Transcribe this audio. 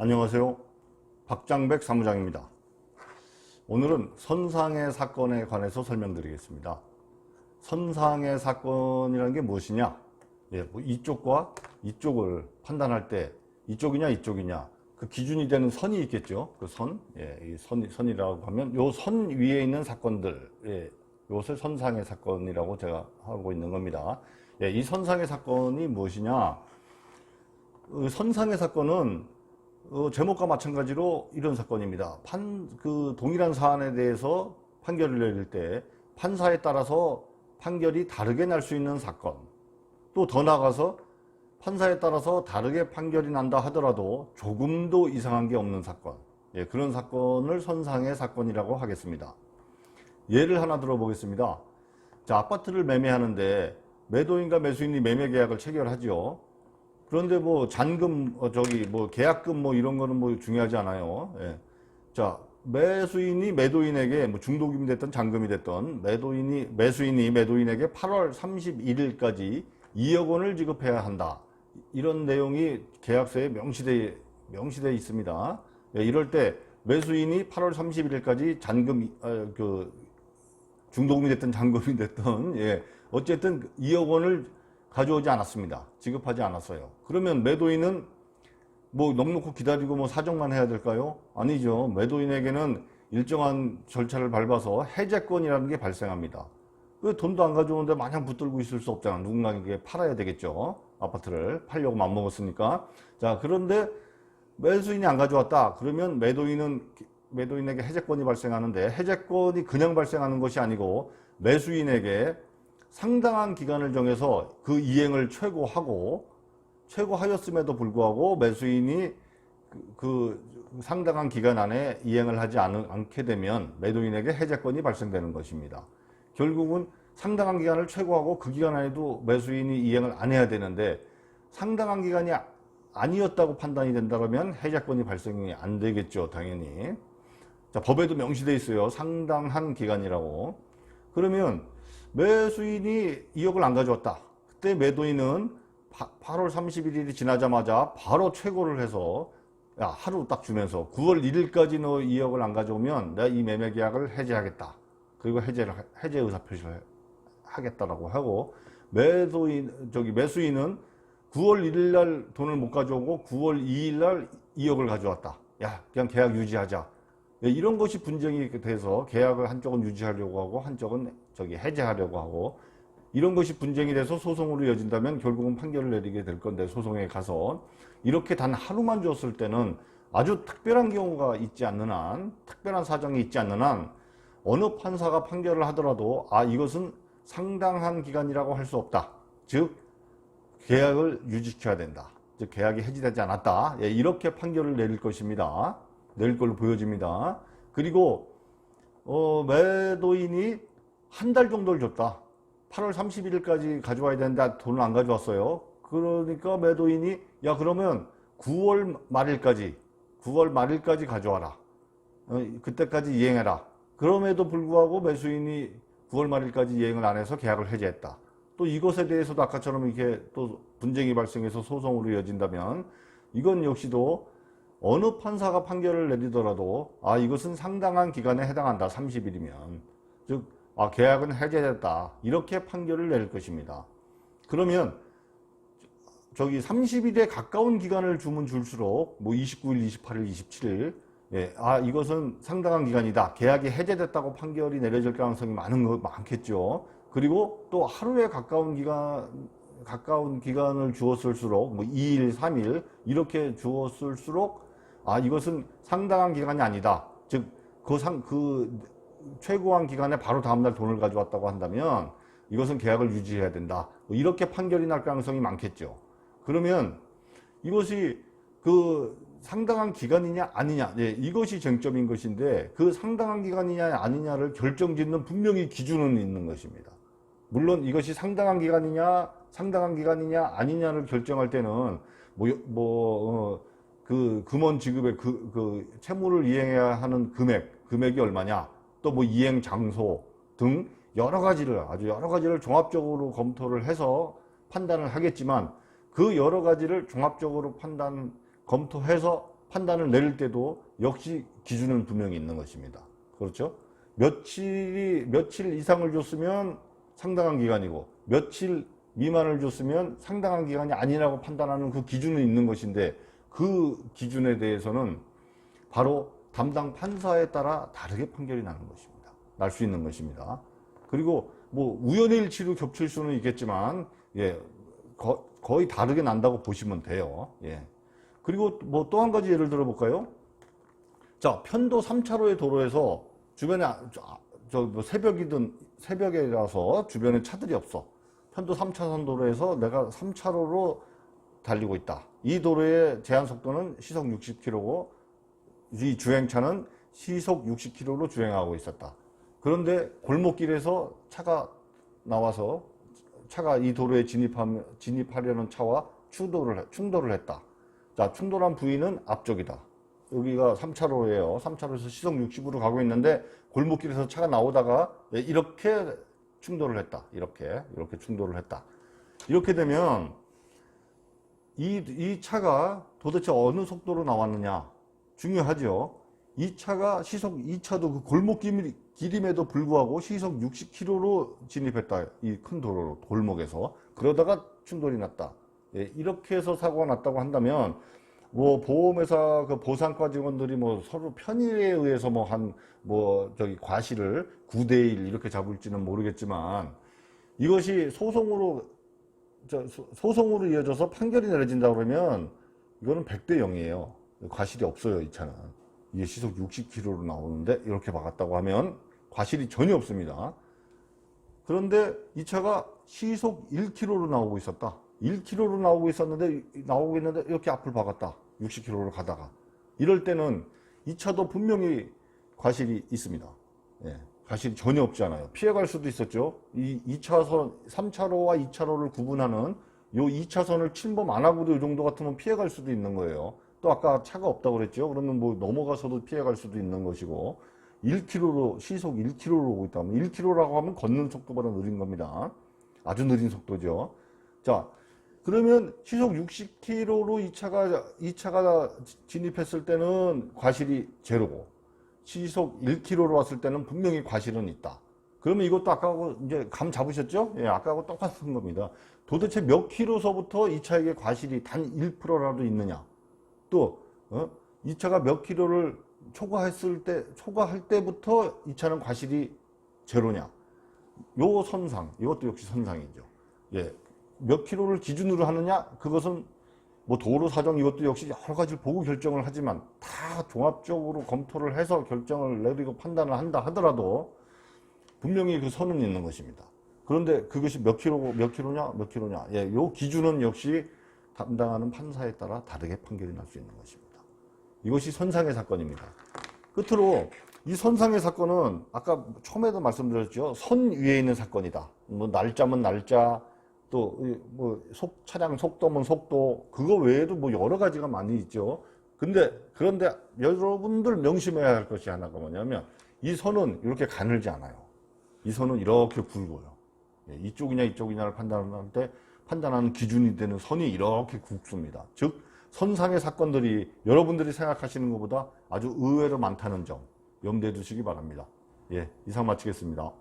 안녕하세요. 박장백 사무장입니다. 오늘은 선상의 사건에 관해서 설명드리겠습니다. 선상의 사건이라는 게 무엇이냐? 뭐 이쪽과 이쪽을 판단할 때 이쪽이냐 이쪽이냐 그 기준이 되는 선이 있겠죠. 그 선, 이 선이라고 하면 요 선 위에 있는 사건들, 이것을 선상의 사건이라고 제가 하고 있는 겁니다. 이 선상의 사건이 무엇이냐? 선상의 사건은 제목과 마찬가지로 이런 사건입니다. 동일한 사안에 대해서 판결을 내릴 때 판사에 따라서 판결이 다르게 날 수 있는 사건, 또 더 나아가서 판사에 따라서 다르게 판결이 난다 하더라도 조금도 이상한 게 없는 사건, 그런 사건을 선상의 사건이라고 하겠습니다. 예를 하나 들어보겠습니다. 자, 아파트를 매매하는데 매도인과 매수인이 매매 계약을 체결하죠. 그런데 뭐 잔금, 계약금 이런 거는 중요하지 않아요. 자, 매수인이 매도인에게 중도금이 됐든 잔금이 됐든 매수인이 매도인에게 8월 31일까지 2억 원을 지급해야 한다. 이런 내용이 계약서에 명시되어 있습니다. 이럴 때 매수인이 8월 31일까지 중도금이 됐든 잔금이 됐든, 어쨌든 2억 원을 가져오지 않았습니다. 지급하지 않았어요. 그러면 매도인은 넉넉히 기다리고 사정만 해야 될까요? 아니죠. 매도인에게는 일정한 절차를 밟아서 해제권이라는 게 발생합니다. 그 돈도 안 가져오는데 마냥 붙들고 있을 수 없잖아. 누군가에게 팔아야 되겠죠. 아파트를 팔려고 맘먹었으니까. 자, 그런데 매수인이 안 가져왔다. 그러면 매도인에게 해제권이 발생하는데, 해제권이 그냥 발생하는 것이 아니고 매수인에게 상당한 기간을 정해서 그 이행을 최고하였음에도 불구하고 매수인이 그 상당한 기간 안에 이행을 하지 않게 되면 매도인에게 해제권이 발생되는 것입니다. 결국은 상당한 기간을 최고하고 그 기간 안에도 매수인이 이행을 안 해야 되는데, 상당한 기간이 아니었다고 판단이 된다면 해제권이 발생이 안 되겠죠, 당연히. 자, 법에도 명시되어 있어요. 상당한 기간이라고. 그러면 매수인이 2억을 안 가져왔다. 그때 매도인은 8월 31일이 지나자마자 바로 최고를 해서, 야, 하루 딱 주면서 9월 1일까지 너 2억을 안 가져오면 내가 이 매매 계약을 해제하겠다. 그리고 해제 의사 표시를 하겠다라고 하고, 매수인은 9월 1일 날 돈을 못 가져오고 9월 2일 날 2억을 가져왔다. 야, 그냥 계약 유지하자. 이런 것이 분쟁이 돼서 계약을 한쪽은 유지하려고 하고 한쪽은 해제하려고 하고, 이런 것이 분쟁이 돼서 소송으로 이어진다면 결국은 판결을 내리게 될 건데, 소송에 가서 이렇게 단 하루만 줬을 때는 아주 특별한 경우가 있지 않는 한, 특별한 사정이 있지 않는 한 어느 판사가 판결을 하더라도 이것은 상당한 기간이라고 할 수 없다. 즉 계약을 유지시켜야 된다. 즉 계약이 해지되지 않았다. 이렇게 판결을 내릴 것입니다. 내릴 걸로 보여집니다. 그리고 매도인이 한 달 정도를 줬다. 8월 31일까지 가져와야 되는데 돈을 안 가져왔어요. 그러니까 매도인이 그러면 9월 말일까지 가져와라. 그때까지 이행해라. 그럼에도 불구하고 매수인이 9월 말일까지 이행을 안 해서 계약을 해제했다. 또 이것에 대해서도 아까처럼 이렇게 또 분쟁이 발생해서 소송으로 이어진다면, 이건 역시도 어느 판사가 판결을 내리더라도 이것은 상당한 기간에 해당한다. 30일이면. 즉 계약은 해제됐다. 이렇게 판결을 내릴 것입니다. 그러면 30일에 가까운 기간을 주면 줄수록 29일, 28일, 27일 이것은 상당한 기간이다. 계약이 해제됐다고 판결이 내려질 가능성이 많겠죠. 그리고 또 하루에 가까운 기간을 주었을수록 2일, 3일 이렇게 주었을수록 이것은 상당한 기간이 아니다. 즉 그 최고한 기간에 바로 다음날 돈을 가져왔다고 한다면 이것은 계약을 유지해야 된다. 이렇게 판결이 날 가능성이 많겠죠. 그러면 이것이 그 상당한 기간이냐 아니냐, 이것이 쟁점인 것인데, 그 상당한 기간이냐 아니냐를 결정짓는 분명히 기준은 있는 것입니다. 물론 이것이 상당한 기간이냐 아니냐를 결정할 때는 그 금원 지급의 그 채무를 이행해야 하는 금액이 얼마냐, 또 이행 장소 등 아주 여러 가지를 종합적으로 검토를 해서 판단을 하겠지만, 그 여러 가지를 종합적으로 검토해서 판단을 내릴 때도 역시 기준은 분명히 있는 것입니다. 그렇죠? 며칠 이상을 줬으면 상당한 기간이고 며칠 미만을 줬으면 상당한 기간이 아니라고 판단하는 그 기준은 있는 것인데 그 기준에 대해서는 바로 담당 판사에 따라 다르게 판결이 나는 것입니다. 날 수 있는 것입니다. 그리고 뭐 우연의 일치로 겹칠 수는 있겠지만 예, 거의 다르게 난다고 보시면 돼요. 예. 그리고 뭐 또 한 가지 예를 들어 볼까요? 자, 편도 3차로의 도로에서 주변에 뭐 새벽이라서 주변에 차들이 없어. 편도 3차선 도로에서 내가 3차로로 달리고 있다. 이 도로의 제한 속도는 시속 60km고 이 주행차는 시속 60km로 주행하고 있었다. 그런데 골목길에서 차가 나와서 차가 이 도로에 진입하려는 차와 충돌을 했다. 자, 충돌한 부위는 앞쪽이다. 여기가 3차로예요. 3차로에서 시속 60으로 가고 있는데 골목길에서 차가 나오다가 이렇게 충돌을 했다. 이렇게 충돌을 했다. 이렇게 되면 이 차가 도대체 어느 속도로 나왔느냐 중요하죠. 이 차가 이 차도 그 골목길임에도 불구하고 시속 60km로 진입했다. 이 큰 도로로 골목에서 그러다가 충돌이 났다. 예, 이렇게 해서 사고가 났다고 한다면 뭐 보험회사 그 보상과 직원들이 뭐 서로 편의에 의해서 과실을 9대1 이렇게 잡을지는 모르겠지만 이것이 소송으로 이어져서 판결이 내려진다 그러면 이거는 100대 0이에요. 과실이 없어요. 이 차는. 이게 시속 60km로 나오는데 이렇게 막았다고 하면 과실이 전혀 없습니다. 그런데 이 차가 시속 1km로 나오고 있었다. 1km로 나오고 있는데 이렇게 앞을 박았다. 60km로 가다가. 이럴 때는 이 차도 분명히 과실이 있습니다. 예, 과실이 전혀 없지 않아요. 피해갈 수도 있었죠. 이 2차선, 3차로와 2차로를 구분하는 요 2차선을 침범 안 하고도 이 정도 같으면 피해갈 수도 있는 거예요. 또 아까 차가 없다고 그랬죠. 그러면 뭐 넘어가서도 피해갈 수도 있는 것이고 1km로 시속 1km로 오고 있다면 1km라고 하면 걷는 속도보다 느린 겁니다. 아주 느린 속도죠. 자, 그러면 시속 60km로 이 차가 진입했을 때는 과실이 제로고 시속 1km로 왔을 때는 분명히 과실은 있다. 그러면 이것도 아까하고 이제 감 잡으셨죠? 예, 아까하고 똑같은 겁니다. 도대체 몇 킬로서부터 이 차에게 과실이 단 1%라도 있느냐? 또 이 차가 몇 킬로를 초과할 때부터 이 차는 과실이 제로냐? 요 선상, 이것도 역시 선상이죠. 예, 몇 킬로를 기준으로 하느냐? 그것은 뭐 도로 사정 이것도 역시 여러 가지를 보고 결정을 하지만 다 종합적으로 검토를 해서 결정을 내리고 판단을 한다 하더라도 분명히 그 선은 있는 것입니다. 그런데 그것이 몇 킬로냐? 예, 요 기준은 역시 담당하는 판사에 따라 다르게 판결이 날 수 있는 것입니다. 이것이 선상의 사건입니다. 끝으로 이 선상의 사건은 아까 처음에도 말씀드렸죠. 선 위에 있는 사건이다. 뭐 날짜면 날짜, 또 뭐 차량 속도면 속도, 그거 외에도 뭐 여러 가지가 많이 있죠. 그런데 여러분들 명심해야 할 것이 하나가 뭐냐면 이 선은 이렇게 가늘지 않아요. 이 선은 이렇게 굵어요. 이쪽이냐를 판단하는 기준이 되는 선이 이렇게 굵습니다. 즉 선상의 사건들이 여러분들이 생각하시는 것보다 아주 의외로 많다는 점 염두에 두시기 바랍니다. 예, 이상 마치겠습니다.